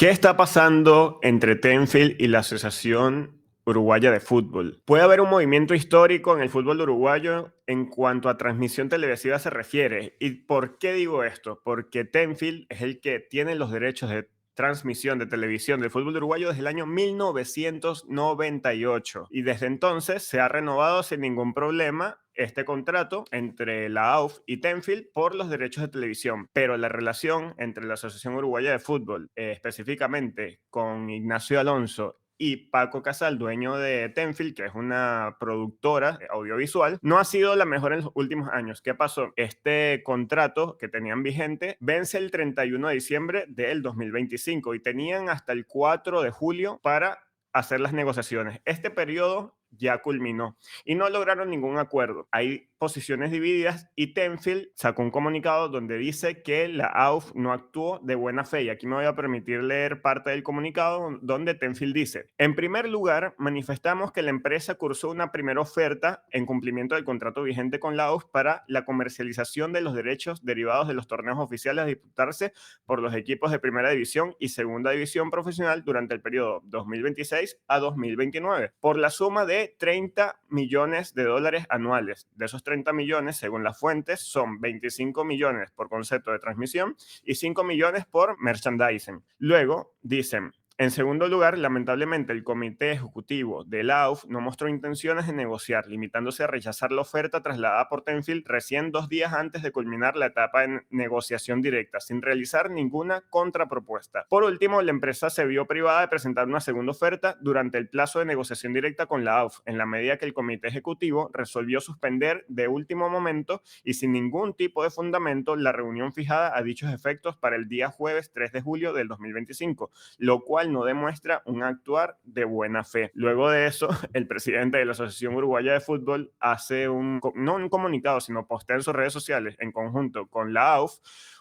¿Qué está pasando entre Tenfield y la Asociación Uruguaya de Fútbol? Puede haber un movimiento histórico en el fútbol uruguayo en cuanto a transmisión televisiva se refiere. ¿Y por qué digo esto? Porque Tenfield es el que tiene los derechos de transmisión de televisión del fútbol uruguayo desde el año 1998 y desde entonces se ha renovado sin ningún problema este contrato entre la AUF y Tenfield por los derechos de televisión, pero la relación entre la Asociación Uruguaya de Fútbol, específicamente con Ignacio Alonso y Paco Casal, dueño de Tenfield, que es una productora audiovisual, no ha sido la mejor en los últimos años. ¿Qué pasó? Este contrato que tenían vigente vence el 31 de diciembre del 2025 y tenían hasta el 4 de julio para hacer las negociaciones. Este periodo ya culminó y no lograron ningún acuerdo. Hay posiciones divididas y Tenfield sacó un comunicado donde dice que la AUF no actuó de buena fe. Y aquí me voy a permitir leer parte del comunicado donde Tenfield dice: en primer lugar, manifestamos que la empresa cursó una primera oferta en cumplimiento del contrato vigente con la AUF para la comercialización de los derechos derivados de los torneos oficiales a disputarse por los equipos de primera división y segunda división profesional durante el periodo 2026 a 2029 por la suma de $30 millones anuales. De esos 30 millones, según las fuentes, son 25 millones por concepto de transmisión y 5 millones por merchandising. Luego dicen: en segundo lugar, lamentablemente el comité ejecutivo de la AUF no mostró intenciones de negociar, limitándose a rechazar la oferta trasladada por Tenfield recién 2 días antes de culminar la etapa de negociación directa, sin realizar ninguna contrapropuesta. Por último, la empresa se vio privada de presentar una segunda oferta durante el plazo de negociación directa con la AUF, en la medida que el comité ejecutivo resolvió suspender de último momento y sin ningún tipo de fundamento la reunión fijada a dichos efectos para el día jueves 3 de julio del 2025, lo cual no demuestra un actuar de buena fe. Luego de eso, el presidente de la Asociación Uruguaya de Fútbol hace no un comunicado, sino postea en sus redes sociales en conjunto con la AUF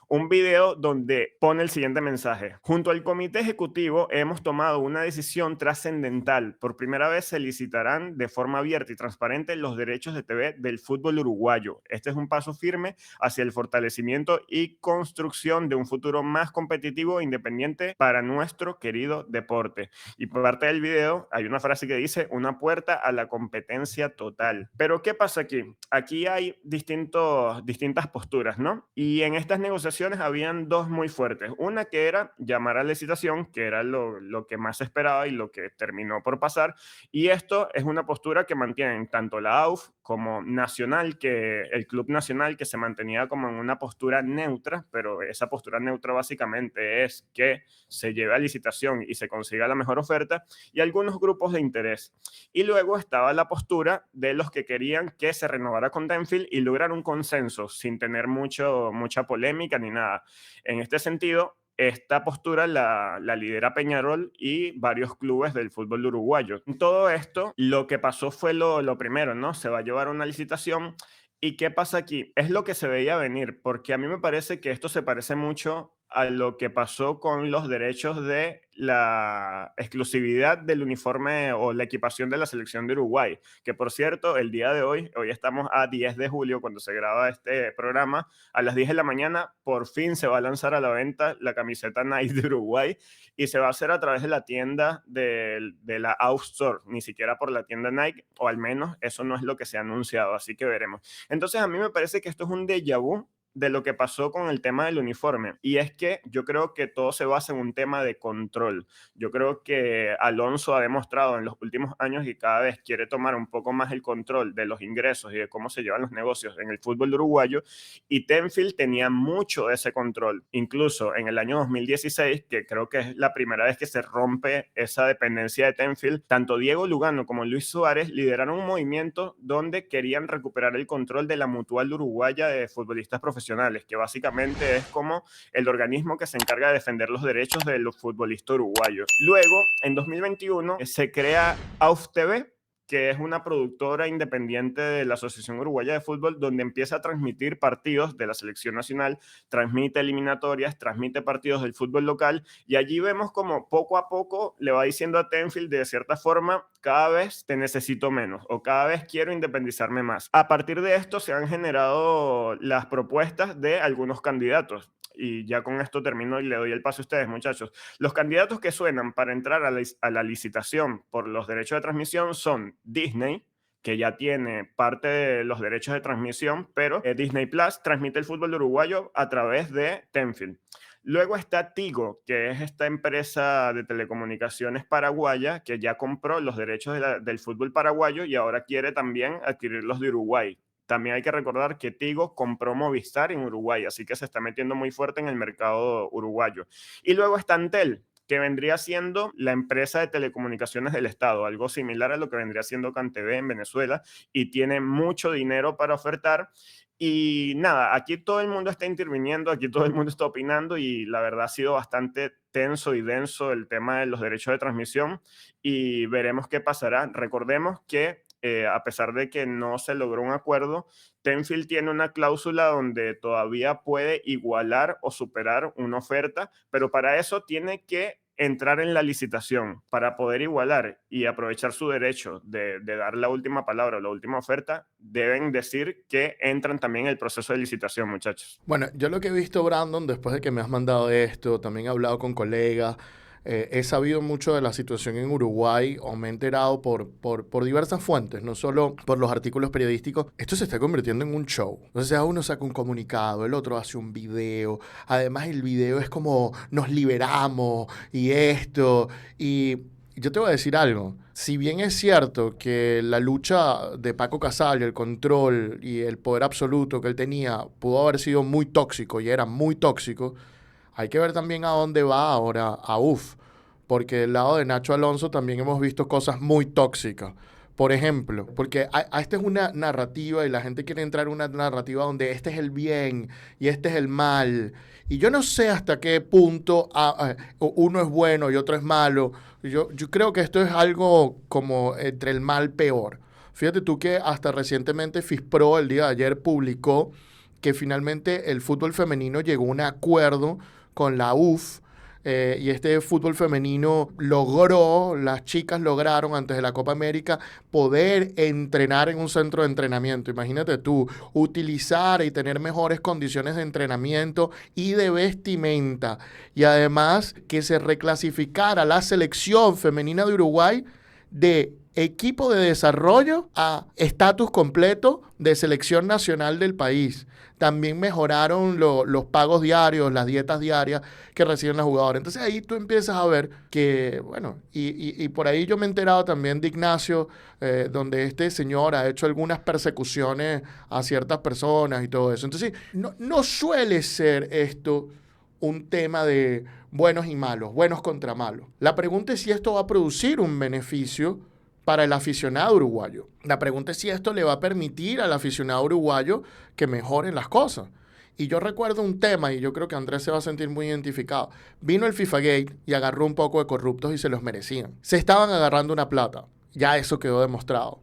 un video donde pone el siguiente mensaje: junto al comité ejecutivo hemos tomado una decisión trascendental. Por primera vez se licitarán de forma abierta y transparente los derechos de TV del fútbol uruguayo. Este es un paso firme hacia el fortalecimiento y construcción de un futuro más competitivo e independiente para nuestro querido deporte. Y por parte del video hay una frase que dice: una puerta a la competencia total. Pero ¿qué pasa aquí? Aquí hay distintas posturas, ¿no? Y en estas negociaciones habían dos muy fuertes. Una que era llamar a la licitación, que era lo que más se esperaba y lo que terminó por pasar. Y esto es una postura que mantienen tanto la AUF como Nacional, que el Club Nacional, que se mantenía como en una postura neutra, pero esa postura neutra básicamente es que se lleve a licitación y se consiga la mejor oferta, y algunos grupos de interés. Y luego estaba la postura de los que querían que se renovara con Tenfield y lograr un consenso sin tener mucha polémica ni nada. En este sentido, esta postura la lidera Peñarol y varios clubes del fútbol uruguayo. En todo esto, lo que pasó fue lo primero, ¿no? Se va a llevar una licitación. ¿Y qué pasa aquí? Es lo que se veía venir, porque a mí me parece que esto se parece mucho a lo que pasó con los derechos de la exclusividad del uniforme o la equipación de la selección de Uruguay, que por cierto, el día de hoy estamos a 10 de julio, cuando se graba este programa, a las 10 de la mañana, por fin se va a lanzar a la venta la camiseta Nike de Uruguay y se va a hacer a través de la tienda de la Out Store, ni siquiera por la tienda Nike, o al menos eso no es lo que se ha anunciado, así que veremos. Entonces a mí me parece que esto es un déjà vu de lo que pasó con el tema del uniforme. Y es que yo creo que todo se basa en un tema de control. Yo creo que Alonso ha demostrado en los últimos años que cada vez quiere tomar un poco más el control de los ingresos y de cómo se llevan los negocios en el fútbol uruguayo. Y Tenfield tenía mucho de ese control. Incluso en el año 2016, que creo que es la primera vez que se rompe esa dependencia de Tenfield, tanto Diego Lugano como Luis Suárez lideraron un movimiento donde querían recuperar el control de la Mutual Uruguaya de Futbolistas Profesionales, que básicamente es como el organismo que se encarga de defender los derechos de los futbolistas uruguayos. Luego, en 2021, se crea AUF TV, que es una productora independiente de la Asociación Uruguaya de Fútbol, donde empieza a transmitir partidos de la selección nacional, transmite eliminatorias, transmite partidos del fútbol local, y allí vemos como poco a poco le va diciendo a Tenfield de cierta forma: cada vez te necesito menos o cada vez quiero independizarme más. A partir de esto se han generado las propuestas de algunos candidatos. y ya con esto termino y le doy el paso a ustedes, muchachos. Los candidatos que suenan para entrar a la licitación por los derechos de transmisión son Disney, que ya tiene parte de los derechos de transmisión, pero Disney Plus transmite el fútbol uruguayo a través de Tenfield. Luego está Tigo, que es esta empresa de telecomunicaciones paraguaya que ya compró los derechos del fútbol paraguayo y ahora quiere también adquirir los de Uruguay. También hay que recordar que Tigo compró Movistar en Uruguay, así que se está metiendo muy fuerte en el mercado uruguayo. Y luego está Antel, que vendría siendo la empresa de telecomunicaciones del Estado, algo similar a lo que vendría siendo CanTV en Venezuela, y tiene mucho dinero para ofertar. Y nada, aquí todo el mundo está interviniendo, aquí todo el mundo está opinando y la verdad ha sido bastante tenso y denso el tema de los derechos de transmisión y veremos qué pasará. Recordemos que a pesar de que no se logró un acuerdo, Tenfield tiene una cláusula donde todavía puede igualar o superar una oferta, pero para eso tiene que entrar en la licitación para poder igualar y aprovechar su derecho de dar la última palabra o la última oferta, deben decir que entran también en el proceso de licitación, muchachos. Bueno, yo lo que he visto, Brandon, después de que me has mandado esto, también he hablado con colegas, he sabido mucho de la situación en Uruguay o me he enterado por diversas fuentes, no solo por los artículos periodísticos. Esto se está convirtiendo en un show. O sea, uno saca un comunicado, el otro hace un video. Además, el video es como nos liberamos y esto. Y yo te voy a decir algo. Si bien es cierto que la lucha de Paco Casal, el control y el poder absoluto que él tenía pudo haber sido muy tóxico y era muy tóxico, hay que ver también a dónde va ahora a UF, porque del lado de Nacho Alonso también hemos visto cosas muy tóxicas. Por ejemplo, porque esta es una narrativa y la gente quiere entrar en una narrativa donde este es el bien y este es el mal. Y yo no sé hasta qué punto uno es bueno y otro es malo. Yo creo que esto es algo como entre el mal peor. Fíjate tú que hasta recientemente FISPRO el día de ayer publicó que finalmente el fútbol femenino llegó a un acuerdo con la UF y este fútbol femenino logró, las chicas lograron antes de la Copa América poder entrenar en un centro de entrenamiento. Imagínate tú, utilizar y tener mejores condiciones de entrenamiento y de vestimenta. Y además que se reclasificara la selección femenina de Uruguay de equipo de desarrollo a estatus completo de selección nacional del país. También mejoraron los pagos diarios, las dietas diarias que reciben las jugadoras. Entonces ahí tú empiezas a ver que, bueno, y por ahí yo me he enterado también de Ignacio, donde este señor ha hecho algunas persecuciones a ciertas personas y todo eso. Entonces no suele ser esto un tema de buenos y malos, buenos contra malos. La pregunta es si esto va a producir un beneficio para el aficionado uruguayo. La pregunta es si esto le va a permitir al aficionado uruguayo que mejoren las cosas. Y yo recuerdo un tema, y yo creo que Andrés se va a sentir muy identificado. Vino el FIFA Gate y agarró un poco de corruptos y se los merecían. Se estaban agarrando una plata. Ya eso quedó demostrado.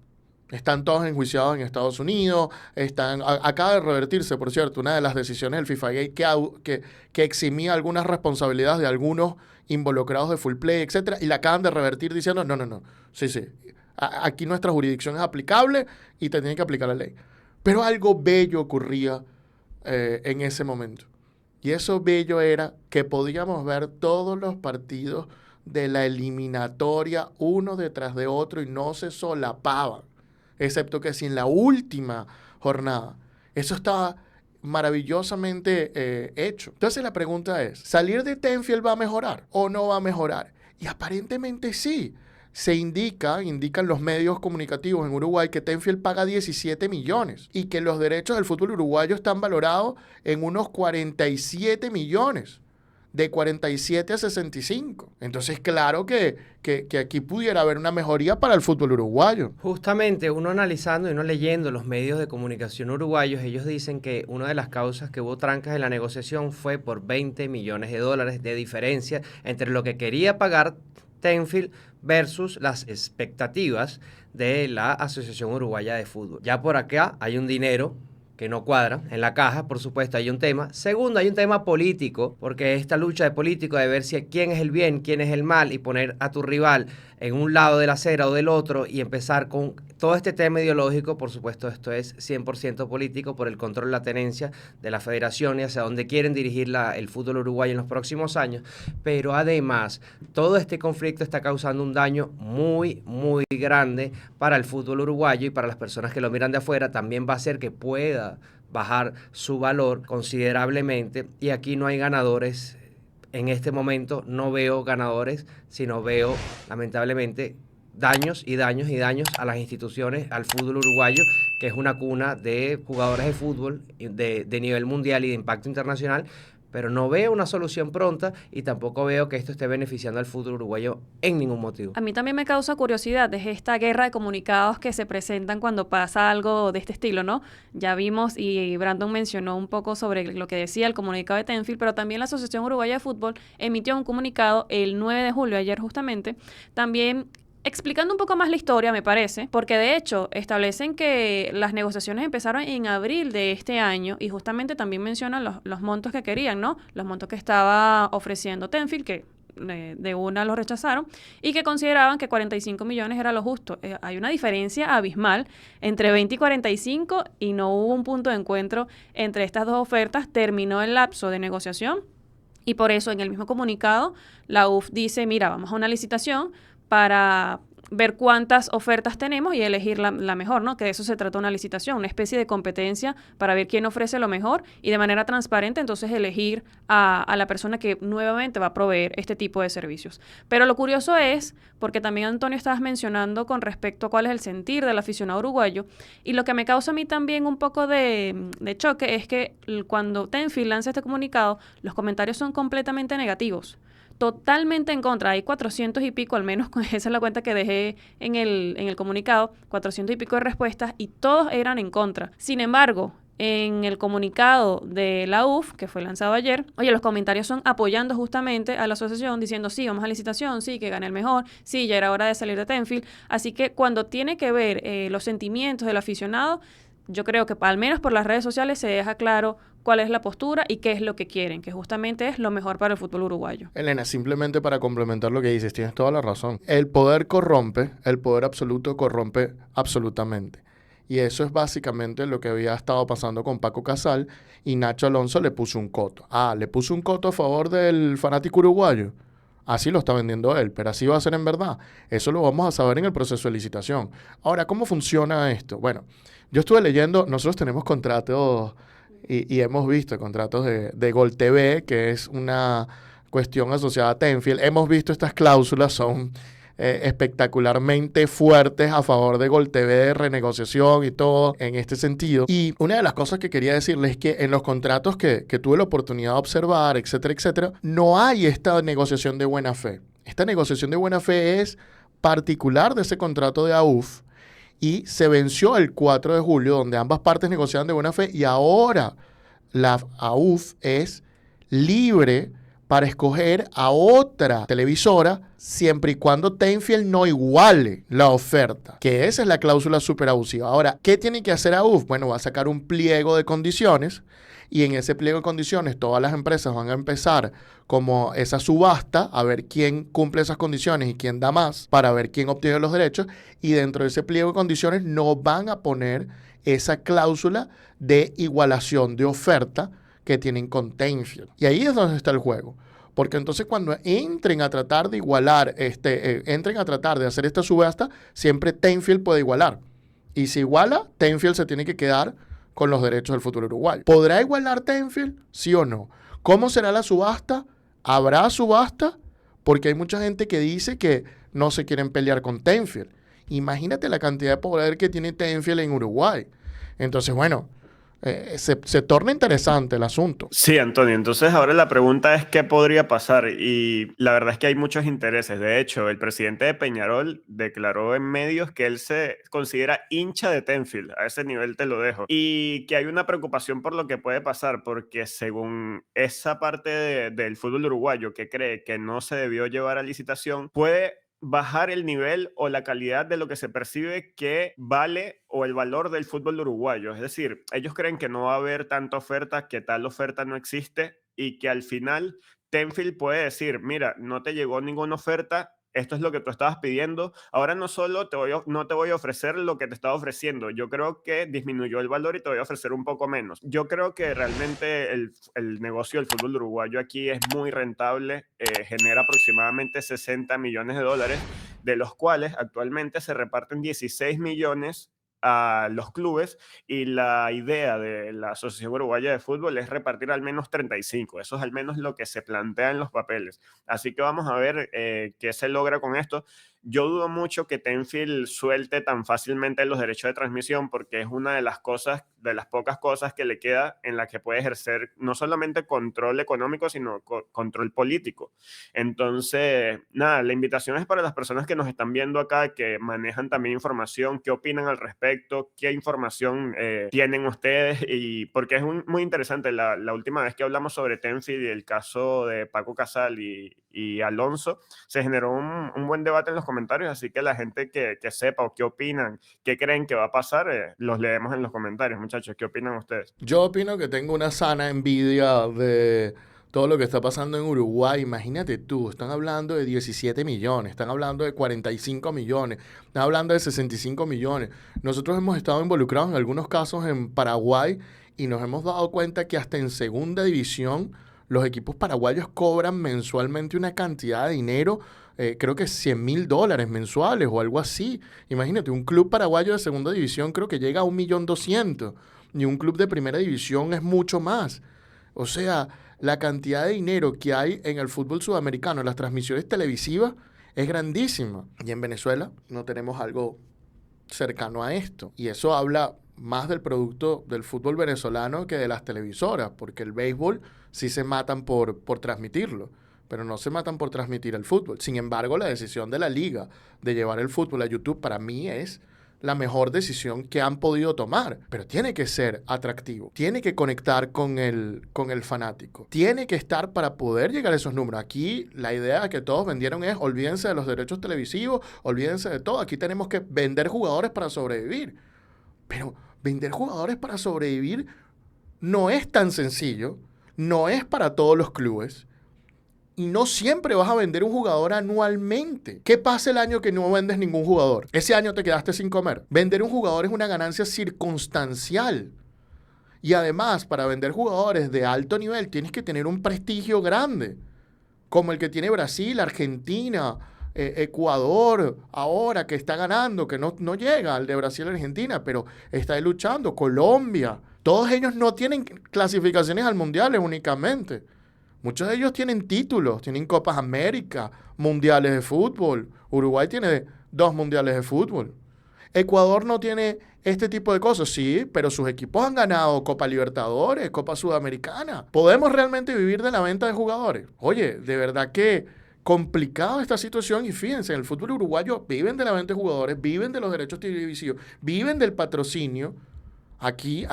Están todos enjuiciados en Estados Unidos. Acaba de revertirse, por cierto, una de las decisiones del FIFA Gate que eximía algunas responsabilidades de algunos involucrados de full play, etcétera, y la acaban de revertir diciendo, no. Sí. Aquí nuestra jurisdicción es aplicable y te tienen que aplicar la ley. Pero algo bello ocurría en ese momento. Y eso bello era que podíamos ver todos los partidos de la eliminatoria uno detrás de otro y no se solapaban. Excepto que si en la última jornada eso estaba maravillosamente hecho. Entonces la pregunta es, ¿salir de Tenfield va a mejorar o no va a mejorar? Y aparentemente sí. Se indican los medios comunicativos en Uruguay que Tenfield paga 17 millones y que los derechos del fútbol uruguayo están valorados en unos 47 millones. De 47 a 65. Entonces, claro que aquí pudiera haber una mejoría para el fútbol uruguayo. Justamente, uno analizando y uno leyendo los medios de comunicación uruguayos, ellos dicen que una de las causas que hubo trancas en la negociación fue por 20 millones de dólares de diferencia entre lo que quería pagar Tenfield versus las expectativas de la Asociación Uruguaya de Fútbol. Ya por acá hay un dinero que no cuadra en la caja, por supuesto, hay un tema. Segundo, hay un tema político, porque esta lucha de político de ver si quién es el bien, quién es el mal y poner a tu rival en un lado de la acera o del otro y empezar con todo este tema ideológico. Por supuesto, esto es 100% político por el control, la tenencia de la federación y hacia dónde quieren dirigir el fútbol uruguayo en los próximos años. Pero además, todo este conflicto está causando un daño muy, muy grande para el fútbol uruguayo y para las personas que lo miran de afuera. También va a hacer que pueda bajar su valor considerablemente y aquí no hay ganadores. En este momento no veo ganadores, sino veo lamentablemente daños y daños y daños a las instituciones, al fútbol uruguayo, que es una cuna de jugadores de fútbol de nivel mundial y de impacto internacional, pero no veo una solución pronta y tampoco veo que esto esté beneficiando al fútbol uruguayo en ningún motivo. A mí también me causa curiosidad, es esta guerra de comunicados que se presentan cuando pasa algo de este estilo, ¿no? Ya vimos y Brandon mencionó un poco sobre lo que decía el comunicado de Tenfield, pero también la Asociación Uruguaya de Fútbol emitió un comunicado el 9 de julio, ayer justamente, también explicando un poco más la historia, me parece, porque de hecho establecen que las negociaciones empezaron en abril de este año y justamente también mencionan los montos que querían, ¿no? Los montos que estaba ofreciendo Tenfield, que de una los rechazaron, y que consideraban que 45 millones era lo justo. Hay una diferencia abismal entre 20 y 45 y no hubo un punto de encuentro entre estas dos ofertas. Terminó el lapso de negociación y por eso en el mismo comunicado la UF dice, mira, vamos a una licitación para ver cuántas ofertas tenemos y elegir la mejor, ¿no? Que de eso se trata una licitación, una especie de competencia para ver quién ofrece lo mejor y de manera transparente entonces elegir a la persona que nuevamente va a proveer este tipo de servicios. Pero lo curioso es, porque también Antonio estabas mencionando con respecto a cuál es el sentir del aficionado uruguayo, y lo que me causa a mí también un poco de choque es que cuando Tenfield lanza este comunicado, los comentarios son completamente negativos. Totalmente en contra, hay 400 y pico, al menos esa es la cuenta que dejé en el comunicado, 400 y pico de respuestas y todos eran en contra. Sin embargo, en el comunicado de la UF, que fue lanzado ayer, oye, los comentarios son apoyando justamente a la asociación, diciendo sí, vamos a licitación, sí, que gane el mejor, sí, ya era hora de salir de Tenfield. Así que cuando tiene que ver los sentimientos del aficionado, yo creo que al menos por las redes sociales se deja claro cuál es la postura y qué es lo que quieren, que justamente es lo mejor para el fútbol uruguayo. Elena, simplemente para complementar lo que dices, tienes toda la razón. El poder corrompe, el poder absoluto corrompe absolutamente. Y eso es básicamente lo que había estado pasando con Paco Casal y Nacho Alonso le puso un coto. Le puso un coto a favor del fanático uruguayo. Así lo está vendiendo él, pero así va a ser en verdad. Eso lo vamos a saber en el proceso de licitación. Ahora, ¿cómo funciona esto? Bueno, yo estuve leyendo, nosotros tenemos contratos y hemos visto contratos de Gol TV, que es una cuestión asociada a Tenfield. Hemos visto estas cláusulas, son espectacularmente fuertes a favor de Gol TV, de renegociación y todo en este sentido. Y una de las cosas que quería decirles es que en los contratos que tuve la oportunidad de observar, etcétera, etcétera, no hay esta negociación de buena fe. Esta negociación de buena fe es particular de ese contrato de AUF y se venció el 4 de julio, donde ambas partes negociaban de buena fe y ahora la AUF es libre para escoger a otra televisora siempre y cuando Tenfield no iguale la oferta, que esa es la cláusula superabusiva. Ahora, ¿qué tiene que hacer AUF? Bueno, va a sacar un pliego de condiciones y en ese pliego de condiciones todas las empresas van a empezar como esa subasta a ver quién cumple esas condiciones y quién da más para ver quién obtiene los derechos y dentro de ese pliego de condiciones no van a poner esa cláusula de igualación de oferta que tienen con Tenfield. Y ahí es donde está el juego. Porque entonces cuando entren a tratar de igualar, entren a tratar de hacer esta subasta, siempre Tenfield puede igualar. Y si iguala, Tenfield se tiene que quedar con los derechos del fútbol uruguayo. ¿Podrá igualar Tenfield? ¿Sí o no? ¿Cómo será la subasta? ¿Habrá subasta? Porque hay mucha gente que dice que no se quieren pelear con Tenfield. Imagínate la cantidad de poder que tiene Tenfield en Uruguay. Entonces, bueno, se torna interesante el asunto. Sí, Antonio, entonces ahora la pregunta es qué podría pasar y la verdad es que hay muchos intereses. De hecho, el presidente de Peñarol declaró en medios que él se considera hincha de Tenfield, a ese nivel te lo dejo, y que hay una preocupación por lo que puede pasar porque según esa parte del fútbol uruguayo que cree que no se debió llevar a licitación, puede bajar el nivel o la calidad de lo que se percibe que vale o el valor del fútbol uruguayo. Es decir, ellos creen que no va a haber tanta oferta, que tal oferta no existe y que al final Tenfield puede decir, mira, no te llegó ninguna oferta, esto es lo que tú estabas pidiendo, ahora no solo no te voy a ofrecer lo que te estaba ofreciendo, yo creo que disminuyó el valor y te voy a ofrecer un poco menos. Yo creo que realmente el negocio del fútbol uruguayo aquí es muy rentable, genera aproximadamente 60 millones de dólares, de los cuales actualmente se reparten 16 millones a los clubes y la idea de la Asociación Uruguaya de Fútbol es repartir al menos 35. Eso es al menos lo que se plantea en los papeles. Así que vamos a ver qué se logra con esto. Yo dudo mucho que Tenfield suelte tan fácilmente los derechos de transmisión porque es una de las cosas, de las pocas cosas que le queda en la que puede ejercer no solamente control económico, sino control político. Entonces, nada, la invitación es para las personas que nos están viendo acá, que manejan también información, qué opinan al respecto, qué información tienen ustedes, y porque es muy interesante. La última vez que hablamos sobre Tenfield y el caso de Paco Casal y Alonso, se generó un buen debate en los comentarios, así que la gente que sepa o qué opinan, qué creen que va a pasar, los leemos en los comentarios. Muchachos, ¿qué opinan ustedes? Yo opino que tengo una sana envidia de todo lo que está pasando en Uruguay. Imagínate tú, están hablando de 17 millones, están hablando de 45 millones, están hablando de 65 millones. Nosotros hemos estado involucrados en algunos casos en Paraguay y nos hemos dado cuenta que hasta en segunda división los equipos paraguayos cobran mensualmente una cantidad de dinero, creo que $100,000 mensuales o algo así. Imagínate, un club paraguayo de segunda división creo que llega a 1.200.000 y un club de primera división es mucho más. O sea, la cantidad de dinero que hay en el fútbol sudamericano, en las transmisiones televisivas, es grandísima. Y en Venezuela no tenemos algo cercano a esto. Y eso habla más del producto del fútbol venezolano que de las televisoras, porque el béisbol sí se matan por transmitirlo, pero no se matan por transmitir el fútbol. Sin embargo, la decisión de la liga de llevar el fútbol a YouTube para mí es la mejor decisión que han podido tomar. Pero tiene que ser atractivo, tiene que conectar con el fanático, tiene que estar para poder llegar a esos números. Aquí la idea que todos vendieron es, olvídense de los derechos televisivos, olvídense de todo, aquí tenemos que vender jugadores para sobrevivir. Pero vender jugadores para sobrevivir no es tan sencillo, no es para todos los clubes. Y no siempre vas a vender un jugador anualmente. ¿Qué pasa el año que no vendes ningún jugador? Ese año te quedaste sin comer. Vender un jugador es una ganancia circunstancial. Y además, para vender jugadores de alto nivel, tienes que tener un prestigio grande, como el que tiene Brasil, Argentina, Ecuador, ahora que está ganando, que no llega al de Brasil y Argentina, pero está ahí luchando. Colombia. Todos ellos no tienen clasificaciones al mundiales únicamente. Muchos de ellos tienen títulos, tienen Copas América, mundiales de fútbol. Uruguay tiene 2 mundiales de fútbol. Ecuador no tiene este tipo de cosas, sí, pero sus equipos han ganado Copa Libertadores, Copa Sudamericana. ¿Podemos realmente vivir de la venta de jugadores? Oye, de verdad que complicado esta situación, y fíjense, en el fútbol uruguayo viven de la venta de jugadores, viven de los derechos televisivos, viven del patrocinio. Aquí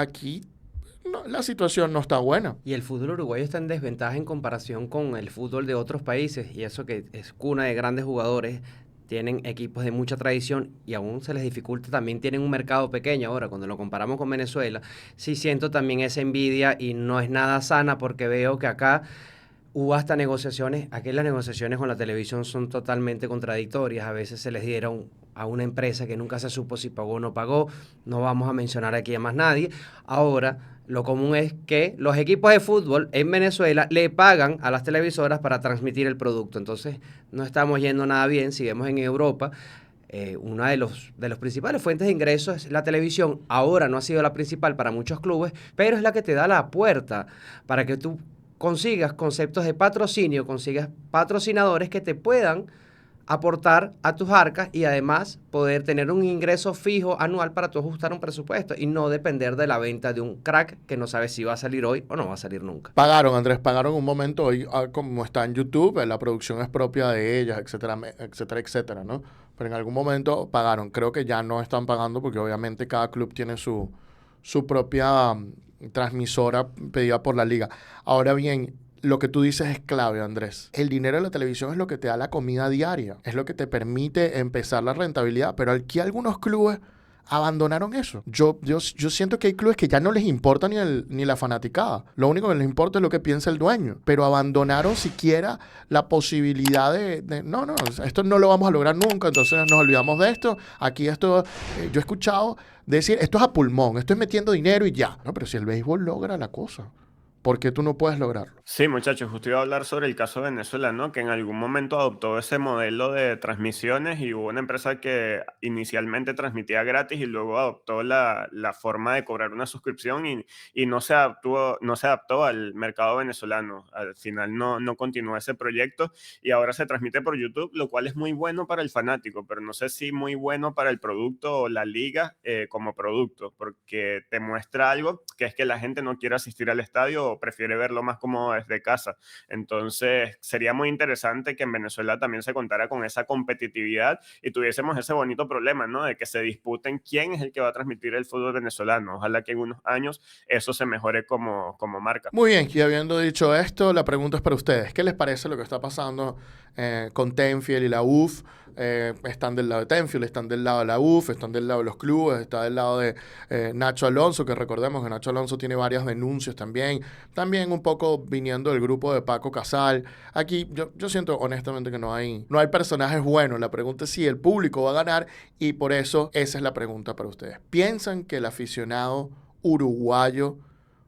no, la situación no está buena. Y el fútbol uruguayo está en desventaja en comparación con el fútbol de otros países, y eso que es cuna de grandes jugadores, tienen equipos de mucha tradición y aún se les dificulta, también tienen un mercado pequeño. Ahora, cuando lo comparamos con Venezuela, sí siento también esa envidia y no es nada sana, porque veo que acá hubo hasta negociaciones, aquí las negociaciones con la televisión son totalmente contradictorias. A veces se les dieron a una empresa que nunca se supo si pagó o no pagó, no vamos a mencionar aquí a más nadie. Ahora, lo común es que los equipos de fútbol en Venezuela le pagan a las televisoras para transmitir el producto. Entonces, no estamos yendo nada bien. Si vemos en Europa, una de los principales fuentes de ingresos es la televisión. Ahora no ha sido la principal para muchos clubes, pero es la que te da la puerta para que tú consigas conceptos de patrocinio, consigas patrocinadores que te puedan aportar a tus arcas y además poder tener un ingreso fijo anual para tú ajustar un presupuesto y no depender de la venta de un crack que no sabes si va a salir hoy o no va a salir nunca. Pagaron, Andrés, pagaron un momento hoy, como está en YouTube, la producción es propia de ellas, etcétera, etcétera, etcétera, ¿no? Pero en algún momento pagaron. Creo que ya no están pagando porque obviamente cada club tiene su propia transmisora pedida por la liga. Ahora bien, lo que tú dices es clave, Andrés. El dinero de la televisión es lo que te da la comida diaria, es lo que te permite empezar la rentabilidad, pero aquí algunos clubes abandonaron eso. Yo siento que hay clubes que ya no les importa ni la fanaticada. Lo único que les importa es lo que piensa el dueño. Pero abandonaron siquiera la posibilidad no, esto no lo vamos a lograr nunca, entonces nos olvidamos de esto. Aquí esto, yo he escuchado decir, esto es a pulmón, esto es metiendo dinero y ya. No, pero si el béisbol logra la cosa, ¿por qué tú no puedes lograrlo? Sí, muchachos, justo iba a hablar sobre el caso de Venezuela, ¿no? Que en algún momento adoptó ese modelo de transmisiones y hubo una empresa que inicialmente transmitía gratis y luego adoptó la forma de cobrar una suscripción y no se adaptó al mercado venezolano. Al final no continuó ese proyecto y ahora se transmite por YouTube, lo cual es muy bueno para el fanático, pero no sé si muy bueno para el producto o la liga como producto, porque te muestra algo que es que la gente no quiere asistir al estadio o prefiere verlo más como desde casa. Entonces, sería muy interesante que en Venezuela también se contara con esa competitividad y tuviésemos ese bonito problema, ¿no? De que se disputen quién es el que va a transmitir el fútbol venezolano. Ojalá que en unos años eso se mejore como marca. Muy bien, y habiendo dicho esto, la pregunta es para ustedes. ¿Qué les parece lo que está pasando con Tenfield y la UF? Están del lado de Tenfield, están del lado de la UF, están del lado de los clubes, está del lado de Nacho Alonso, que recordemos que Nacho Alonso tiene varias denuncias también un poco viniendo del grupo de Paco Casal. Aquí yo siento honestamente que no hay personajes buenos. La pregunta es si el público va a ganar y por eso esa es la pregunta para ustedes. ¿Piensan que el aficionado uruguayo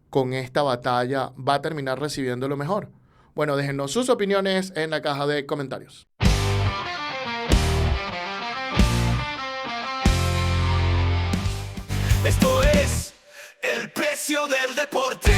con esta batalla va a terminar recibiendo lo mejor? Bueno, déjennos sus opiniones en la caja de comentarios. Esto es el precio del deporte.